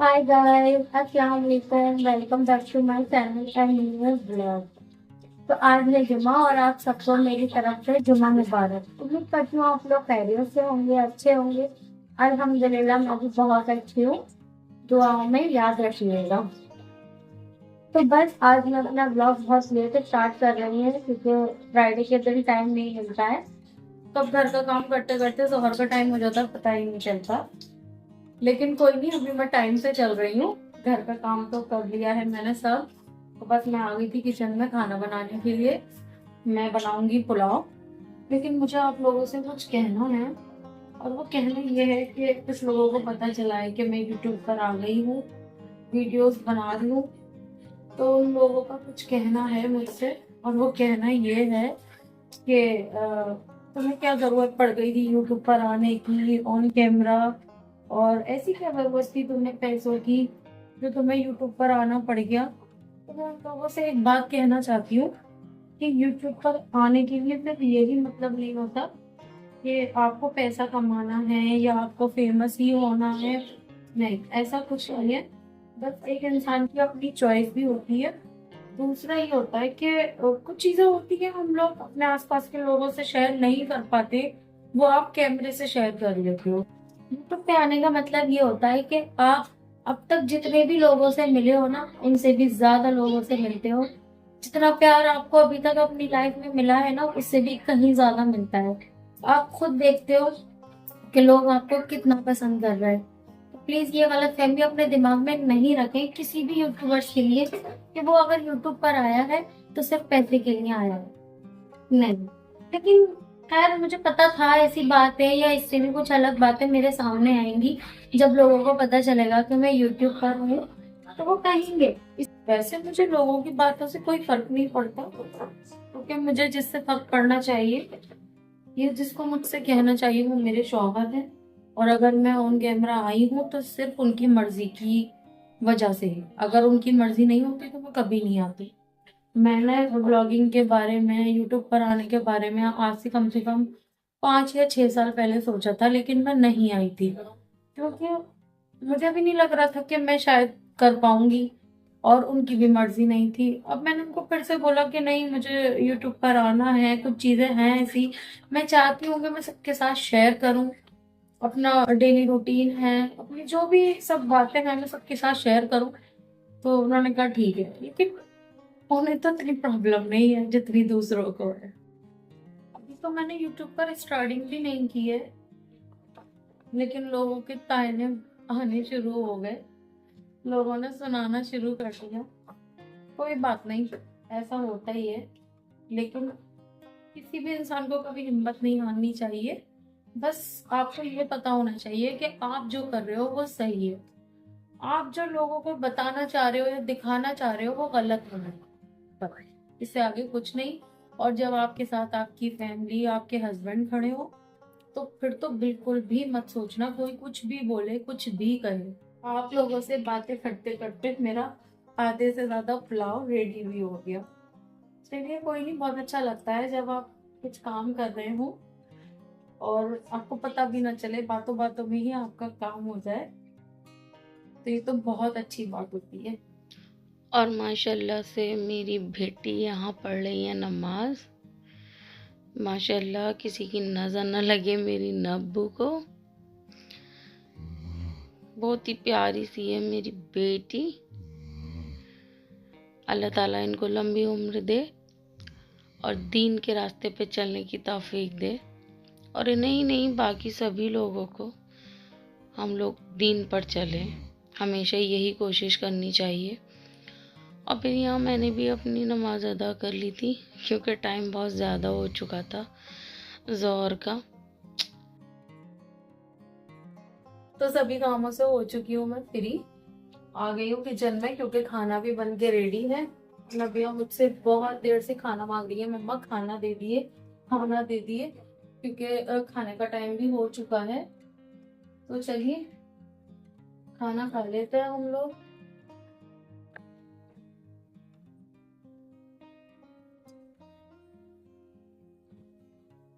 हाय guys, अस्सलाम वालेकुम। Welcome back to my channel and new blog. तो आज है जुमा और आप सबको मेरी तरफ से जुमा मुबारक। उम्मीद करती हूँ आप लोग खैरियत से होंगे, अच्छे होंगे। अल्हम्दुलिल्लाह मैं भी बहुत अच्छी हूँ। दुआओं में याद रखिएगा। तो बस आज मैं अपना ब्लॉग बहुत लेट स्टार्ट कर रही हूँ क्योंकि फ्राइडे के दिन टाइम नहीं मिलता है। तो अब घर का काम करते करते जोहर का टाइम हो जाता है, पता ही नहीं चलता। लेकिन कोई नहीं, अभी मैं टाइम से चल रही हूँ। घर का काम तो कर लिया है मैंने सब। तो बस मैं आ गई थी किचन में खाना बनाने के लिए। मैं बनाऊंगी पुलाव। लेकिन मुझे आप लोगों से कुछ कहना है। और वो कहना ये है कि कुछ लोगों को पता चला है कि मैं यूट्यूब पर आ गई हूँ, वीडियोस बना रही हूँ। तो उन लोगों का कुछ कहना है मुझसे। और वो कहना ये है कि तुम्हें क्या जरूरत पड़ गई थी यूट्यूब पर आने की ऑन कैमरा। और ऐसी क्या जरूरत थी तुम्हें पैसों की जो तुम्हें यूट्यूब पर आना पड़ गया। तो मैं उन लोगों से एक बात कहना चाहती हूँ कि यूट्यूब पर आने के लिए सिर्फ यही मतलब नहीं होता कि आपको पैसा कमाना है या आपको फेमस ही होना है। नहीं, ऐसा कुछ नहीं है। बस एक इंसान की अपनी चॉइस भी होती है। दूसरा ये होता है कि कुछ चीजें होती है हम लोग अपने आसपास के लोगों से शेयर नहीं कर पाते, वो आप कैमरे से शेयर कर लेते हो। यूट्यूब पे आने का मतलब ये होता है कि आप अब तक जितने भी लोगों से मिले हो ना, उनसे भी ज्यादा लोगों से मिलते हो। जितना प्यार आपको अभी तक अपनी लाइफ में मिला है ना, उससे भी कहीं ज्यादा मिलता है। आप खुद देखते हो कि लोग आपको कितना पसंद कर रहे हैं। तो प्लीज ये गलत फहमी अपने दिमाग में नहीं रखें किसी भी यूट्यूबर्स के लिए कि वो अगर यूट्यूब पर आया है तो सिर्फ पैसे के लिए आया है। नहीं। लेकिन खैर, मुझे पता था ऐसी बातें या इससे भी कुछ अलग बातें मेरे सामने आएंगी। जब लोगों को पता चलेगा कि मैं यूट्यूब पर हूँ तो वो कहेंगे। वैसे मुझे लोगों की बातों से कोई फर्क नहीं पड़ता, क्योंकि मुझे जिससे फर्क पड़ना चाहिए, ये जिसको मुझसे कहना चाहिए, वो मेरे शौहर है। और अगर मैं ऑन कैमरा आई हूँ तो सिर्फ उनकी मर्जी की वजह से ही। अगर उनकी मर्जी नहीं होती तो मैं कभी नहीं आती। मैंने ब्लॉगिंग के बारे में, यूट्यूब पर आने के बारे में आज से कम 5 या 6 साल पहले सोचा था, लेकिन मैं नहीं आई थी क्योंकि मुझे भी नहीं लग रहा था कि मैं शायद कर पाऊंगी। और उनकी भी मर्जी नहीं थी। अब मैंने उनको फिर से बोला कि नहीं, मुझे यूट्यूब पर आना है, कुछ चीजें हैं ऐसी मैं चाहती हूँ कि मैं सबके साथ शेयर करूं। अपना डेली रूटीन है, अपनी जो भी सब बातें हैं, मैं सबके साथ शेयर करूं। तो उन्होंने कहा ठीक है, लेकिन उन्हें तो इतनी प्रॉब्लम नहीं है जितनी दूसरों को है। अभी तो मैंने यूट्यूब पर स्टार्टिंग भी नहीं की है, लेकिन लोगों के ताने आने शुरू हो गए। लोगों ने सुनाना शुरू कर दिया। कोई बात नहीं, ऐसा होता ही है। लेकिन किसी भी इंसान को कभी हिम्मत नहीं हारनी चाहिए। बस आपको ये पता होना चाहिए कि आप जो कर रहे हो वो सही है। आप जो लोगों को बताना चाह रहे हो या दिखाना चाह रहे हो वो गलत है। बस, इससे आगे कुछ नहीं। और जब आपके साथ आपकी फैमिली, आपके हस्बैंड खड़े हो, तो फिर तो बिल्कुल भी मत सोचना कोई कुछ भी बोले, कुछ भी कहे। आप लोगों से बातें करते करते मेरा आधे से ज्यादा पुलाव रेडी भी हो गया। चलिए कोई नहीं, बहुत अच्छा लगता है जब आप कुछ काम कर रहे हो और आपको पता भी ना चले, बातों बातों में ही आपका काम हो जाए। तो ये तो बहुत अच्छी बात होती है। और माशाल्लाह से मेरी बेटी यहाँ पढ़ रही है नमाज। माशाल्लाह किसी की नज़र न लगे मेरी नब्बू को। बहुत ही प्यारी सी है मेरी बेटी। अल्लाह ताला इनको लंबी उम्र दे और दीन के रास्ते पे चलने की तौफीक दे। और इन्हें ही नहीं, बाकी सभी लोगों को हम लोग दीन पर चलें। हमेशा यही कोशिश करनी चाहिए। और फिर यहाँ मैंने भी अपनी नमाज अदा कर ली थी क्योंकि टाइम बहुत ज़्यादा हो चुका था ज़ोहर का। तो सभी कामों से हो चुकी हूँ मैं फ्री। आ गई हूँ किचन में क्योंकि खाना भी बन के रेडी है। नबिया मुझसे बहुत देर से खाना मांग रही है, मम्मा खाना दे दिए, खाना दे दिए, क्योंकि खाने का टाइम भी हो चुका है। तो चलिए खाना खा लेते हैं हम लोग।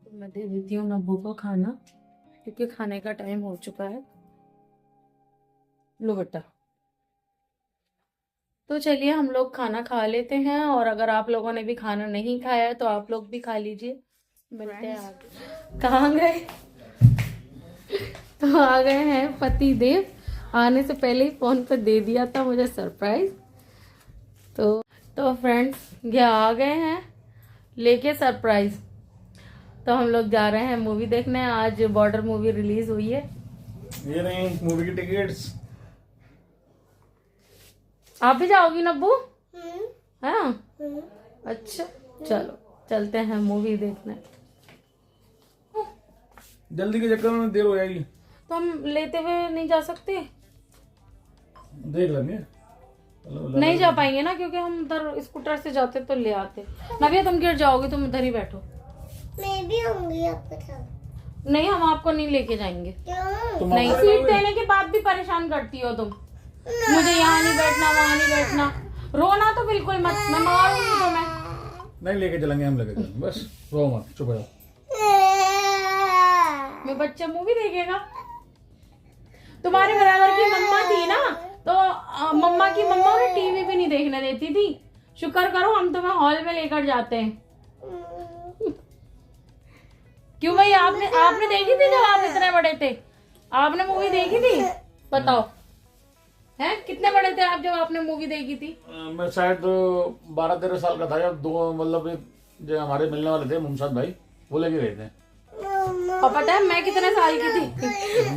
तो मैं दे देती हूँ नब्बू को खाना, क्योंकि खाने का टाइम हो चुका है। लो बेटा, तो चलिए हम लोग खाना खा लेते हैं, और अगर आप लोगों ने भी खाना नहीं खाया है तो आप लोग भी खा लीजिए। मिलते हैं आगे। कहाँ गए? तो आ गए हैं पति देव। आने से पहले ही फोन पे दे दिया था मुझे सरप्राइज। तो फ्रेंड्स ये आ गए हैं लेके सरप्राइज। तो हम लोग जा रहे हैं मूवी देखने। आज बॉर्डर मूवी रिलीज हुई है। ये रही मूवी की टिकट्स। आप भी जाओगी नब्बू? हाँ। अच्छा चलो चलते हैं मूवी देखने। जल्दी के चक्कर में देर हो जाएगी। तो हम लेते हुए नहीं जा सकते? देख लेंगे। नहीं जा पाएंगे ना, क्योंकि हम उधर स्कूटर से जाते तो ले आते। नव्या तुम गिर जाओगे, तुम इधर ही बैठो। मैं भी आऊंगी आपके साथ। नहीं हम आपको नहीं लेके जाएंगे। क्यों? नहीं, सीट देने के बाद भी परेशान करती हो तुम। मुझे यहाँ नहीं बैठना, वहाँ नहीं बैठना। रोना तो बिल्कुल मत, मैं मारूंगी तुम्हें। नहीं लेके चलेंगे, हम लेके चलेंगे। बस रो मत, चुप हो जाओ। मैं बच्चा मूवी देखेगा। तुम्हारे बराबर की मम्मा थी ना, तो मम्मा की मम्मा उन्हें टीवी भी नहीं देखने देती थी। शुक्र करो हम तुम्हें हॉल में लेकर जाते हैं। क्यों भाई, आपने देखी थी जब आप इतने बड़े थे? आपने मूवी देखी थी? बताओ हैं, कितने बड़े थे आप जब आपने मूवी देखी थी? मैं शायद 12-13 साल का था जब दो मतलब जो हमारे मिलने वाले थे मुमसाद भाई, वो लेके गए थे। और पता है मैं कितने साल की थी?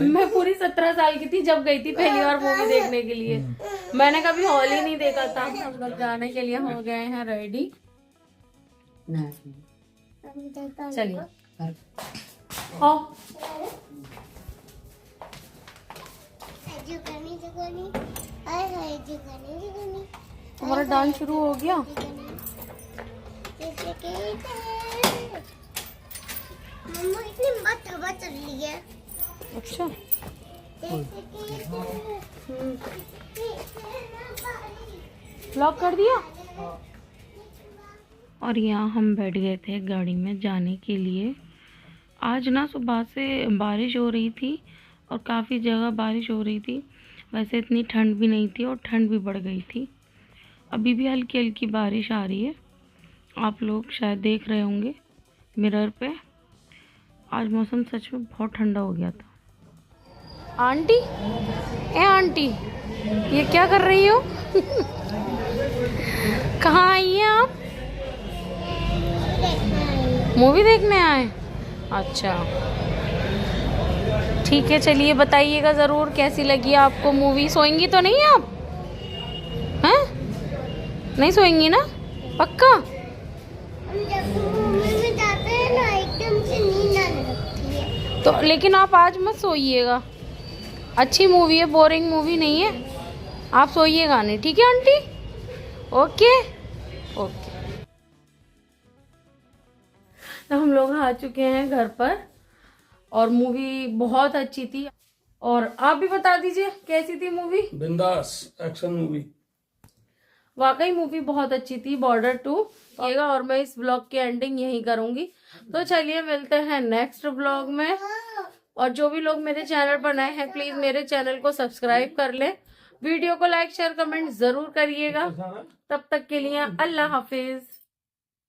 मैं पूरी 17 साल की थी जब गई थी पहली बार मूवी देखने के लिए। मैंने कभी हॉल ही नहीं देखा था। हम लोग जाने के लिए हो गए हैं रेडी। चलिए आओ। तुम्हारा डांस शुरू हो गया? मम्मा इतनी मत हवा चल रही है। अच्छा लॉक कर दिया। और यहाँ हम बैठ गए थे गाड़ी में जाने के लिए। आज ना सुबह से बारिश हो रही थी और काफ़ी जगह बारिश हो रही थी। वैसे इतनी ठंड भी नहीं थी और ठंड भी बढ़ गई थी। अभी भी हल्की हल्की बारिश आ रही है, आप लोग शायद देख रहे होंगे मिरर पे। आज मौसम सच में बहुत ठंडा हो गया था। आंटी, ए आंटी, ये क्या कर रही हो? कहाँ आई हैं आप? मूवी देखने आए? अच्छा ठीक है, चलिए बताइएगा ज़रूर कैसी लगी आपको मूवी। सोएंगी तो नहीं आप? हैं? नहीं सोएंगी ना? पक्का? जब मूवी में जाते हैं ना एकदम से नींद आने लगती है। तो लेकिन आप आज मत सोइएगा, अच्छी मूवी है, बोरिंग मूवी नहीं है। आप सोइएगा नहीं, ठीक है आंटी? Okay okay. तो हम लोग आ चुके हैं घर पर और मूवी बहुत अच्छी थी। और आप भी बता दीजिए कैसी थी मूवी? बिंदास एक्शन मूवी। वाकई मूवी बहुत अच्छी थी, बॉर्डर 2 आएगा। और मैं इस ब्लॉग की एंडिंग यही करूंगी। तो चलिए मिलते हैं नेक्स्ट ब्लॉग में। और जो भी लोग मेरे चैनल पर नए हैं प्लीज मेरे चैनल को सब्सक्राइब कर लें, वीडियो को लाइक शेयर कमेंट जरूर करिएगा। तब तक के लिए अल्लाह हाफिज।